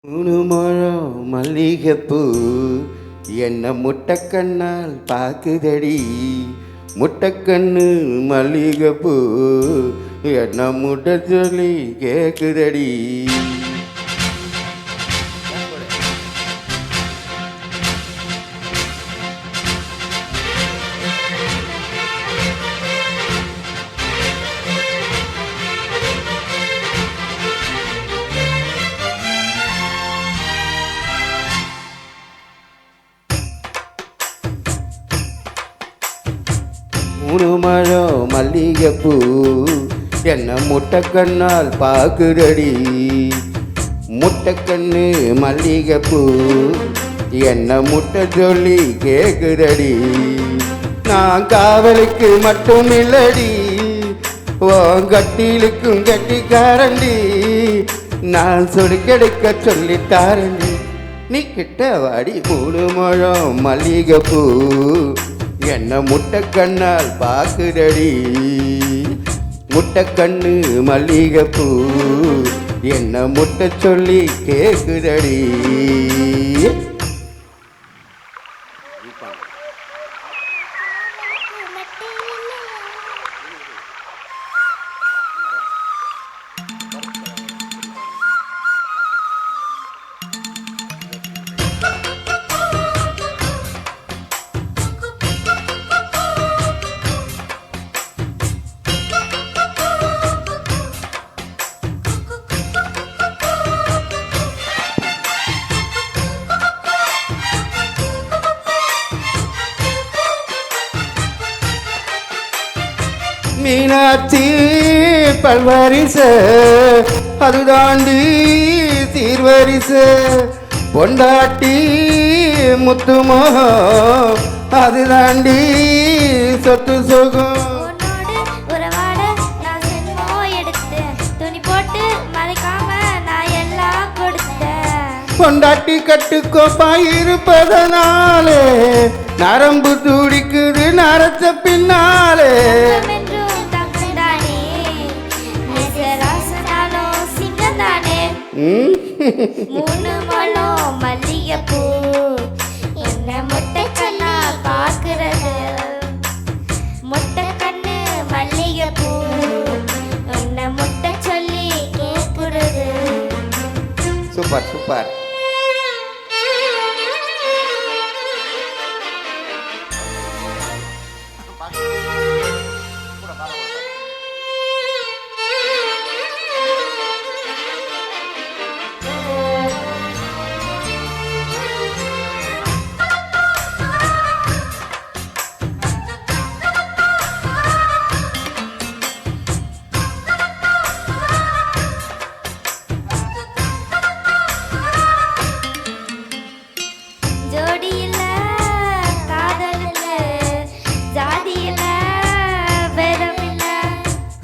மூணு முழம் மல்லிகைப்பூ என்ன முட்டைக்கண்ணால் பாக்குதடி. முட்டைக்கண்ணு மல்லிகைப்பூ என்ன முட்டை சொல்லி கேக்குதடி. மூணு மழம் மல்லிகைப்பூ என்ன முட்டைக்கண்ணால் பாக்குதடி. முட்டைக்கண்ணு மல்லிகைப்பூ என்ன முட்டை சொல்லி கேக்குதடி. நான் காவலுக்கு மட்டும் இல்லடி, உன் கட்டிலுக்கும் கட்டிக்காரண்டி. நான் சொடுக்கெடுக்க சொல்லித்தாரண்டி, நீ கிட்ட வாடி. மூணு முழம் மல்லிகைப்பூ என்ன முட்டைக்கண்ணால் பாக்குதடி. முட்டைக்கண்ணு மல்லிகைப்பூ என்ன முட்டை சொல்லி கேக்குதடி. மீனாட்சி பல்வரிச அது தாண்டி சீர்வரிச. பொண்டாட்டி முத்துமோ அது தாண்டி சொத்து சுகம். பொண்டாட்டி கட்டுக்கோப்பாய் இருப்பதனாலே நரம்பு துடிக்குது நரச்ச பின்னாலே. மூணு முழம் மல்லிகைப்பூ என்ன முட்டைக்கண்ணா பாக்குறது. முட்டைக்கண்ணு மல்லிகைப்பூ என்ன முட்டை சொல்லி கேக்குறது. Super super.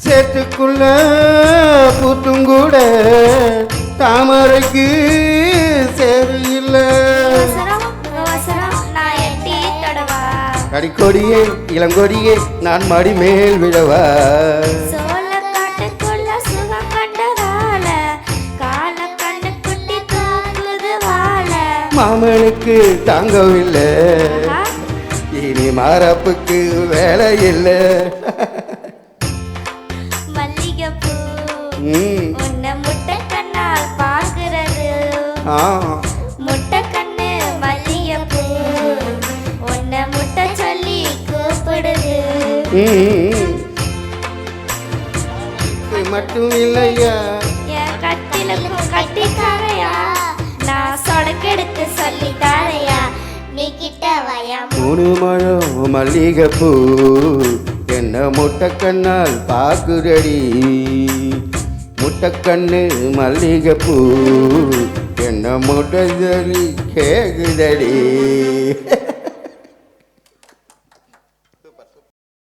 சேத்துக்குள்ள பூத்துங்கூட தாமரைக்கு சேரு இல்ல. கடிக்கொடியே இளங்கொடியே நான் மடி மேல் விழவா. மாமனுக்கு தாங்கவில்லை, இனி மாறப்புக்கு வேலை இல்லை. உன்னை முட்டைக்கண்ணால் பாக்குறது. முட்டைக்கண்ணு மல்லிகைப்பூ உன்னை முட்டை சொல்லி கூப்பிடுது. மட்டும் இல்லையா என் கட்டிலுக்கும் கட்டிக்காரையா, நான் சொடக்கெடுத்து சொல்லி தாரையா, நீ கிட்ட வாயா. மூணு மழம் மல்லிகைப்பூ என்ன முட்டைக்கண்ணால் பாக்குதடி. முட்டைக்கண்ணு மல்லிகைப்பூ என்ன முட்டை சொல்லி கேக்குதடி.